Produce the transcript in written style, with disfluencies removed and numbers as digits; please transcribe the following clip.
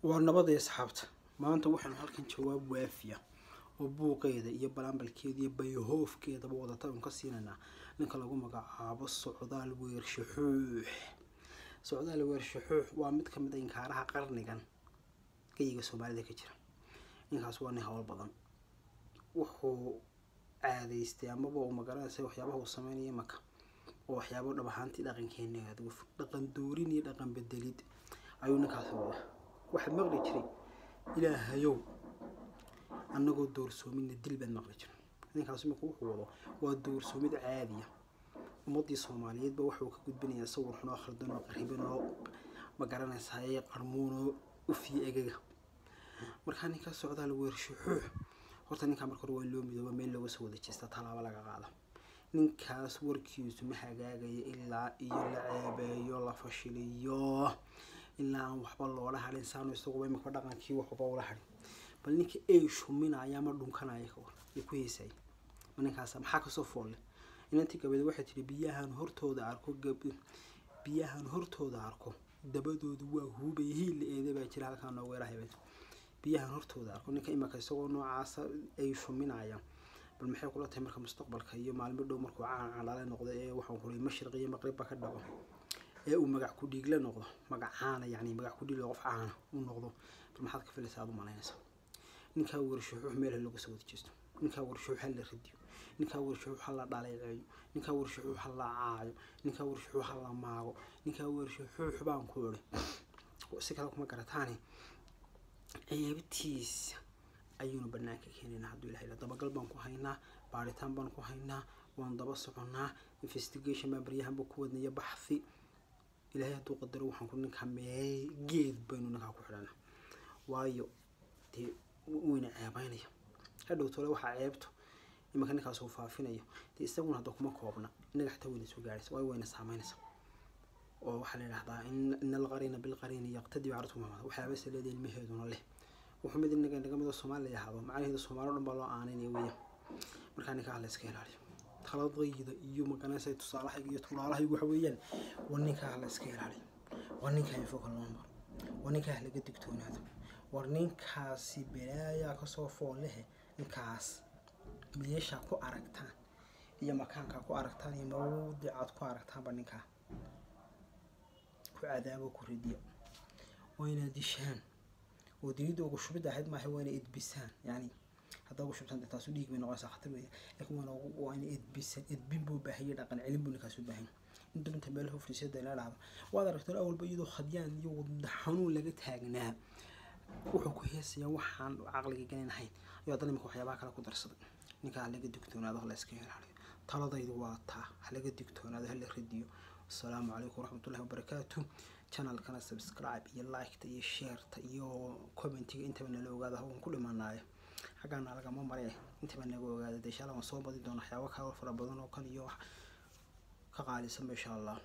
ونبض أصحابته ما أنت وحنا هالكن جواب وافية وبوقيده iyo balanbalkeeda iyo bayhoofkeeda wadata un ka siinana ninka lagu magacaabo Socdaal Weershaxuux Socdaal Weershaxuux waa mid ka mid ah inkaaraha qarnigan kayga Soomaalida ka jira ninkaas waa nin hawl badan wuxuu caadaystay ama uu magaranaysa waxyaabaha uu sameeyay maka oo waxyaabo dhab ahaantii dhaqankeena dhaqan doorin iyo dhaqan bedelid ayuu ninkaas waxa maqli jiray ilaahayow anagoo doorsoomin dil baan maqli jiray ninkaas markuu wuxuu wado waa doorsoomid caadi ah ummadii Soomaaliyeed ba wuxuu ka gudbinayaa sawir xun oo khaldan oo qariban oo magaranaysa ay qarmuun u fiigaga marka ninka Socdaal Weershaxuux horta ninka marka hore waa loo midooba meel lagu soo wada jeesta talaabo laga qaado ninkaas warkiisu ma hagaagaya ilaa iyo la ceebeeyo la fashiliyo ilaa waxba loola halin saano isagu way marka dhaqankii waxba ula halin bal ninka ay shuminaya ma dhunkanaya ka war ku heesay ninkaas maxaa ka soo fool inantii gabadha waxay tiri biyahan hortooda arko dabadoodu waa hubay hiil eedaba jira halka noo weerahay biyahan hortooda arko ninka imaka isagoo noocaas ay shuminaya bal maxay kula tahay marka mustaqbalka iyo maalmo dhow markuu caan noqdo ee waxaan kulay mashriq iyo maqrib ka dhaco ee uu magac ku dhiig la noqdo magacaana yani magac ku dhiig qof caan uu noqdo bal maxaad ka filaysaa aad u malaynaysaa ninka Weershaxuux meel lagu soo wajisto ninka Weershaxuux hal la ridiyo ninka Weershaxuux hal la dhaleeceeyo ninka Weershaxuux hal la caayo ninka Weershaxuux hal la maago ninka Weershaxuux baan ku oray si kale kuma garataane ayabtiis ayuuna banaanka keenayna haduu ilaahay dabagal baan ku haynaa baaritaan baan ku haynaa waan daba soconaa investigation baan bariyahan ku wadnaya baxthi ilaahay haduu qadaro waxaan ku ninka meel geed baynu ninka ku xidhanaa waayo wayna ceebaynaya hadhow tole waxa ceebto imaka ninkaas uu faafinayo isaguna hadda kuma koobna inaga xataa wayna soo gaaraysa wayna saameynaysa oo waxa la yiraahdaa in al-qarina bil qarin yaqtadi artu ma waxa bas leedahay ilmaheeduna leh wuxuu mid inaga mid Soomaaliya hado macnaheedu Soomaaliya dhan baa loo aaninay weeyo marka ninka la iska ilaaliyo khaladayda iyo magaranaysa tusaalaha iyo tuulaalaha waxa weeyaan waninka la iska ilaaliyo waninka ay fogal loo waninka laga digtoonaado warninkaasi balaaya ka soo fool leh ninkaas meesha ku aragtaan iyo makaanka ku aragtaan iyo mawduucaad ku aragtaan baninka ku cadaabo ku ridiyo wayna dishaan وديدو وشبد أحد ما هو أنا إدبسان يعني هذا وشبتان تاسو ديك من غاصة خاطر لكن أنا إدبسان إدبين بهي لكن علم بنكاسو بهين أنتم تبله في السد لا لعب وهذا رحت الأول بيدو خديان يوضحون لقيت هاجناه وحكوا هيس يوحن عقلي جنين حين يعطيني مكو حيابك على قدر صدق نكال لقيت دكتور هذا خلاص كين عليه ترى ضيد واطها لقيت دكتور هذا اللي خديه السلام عليكم ورحمة الله وبركاته channel kana subscribe iyo like iyo share iyo comment inta bana la ogaado haween ku dhimanaayo xaqana laga ma maray inta bana la ogaado insha Allah waan soo badi doonaa waxyaabo kale fara badan oo kan iyo ka qaalisan insha Allah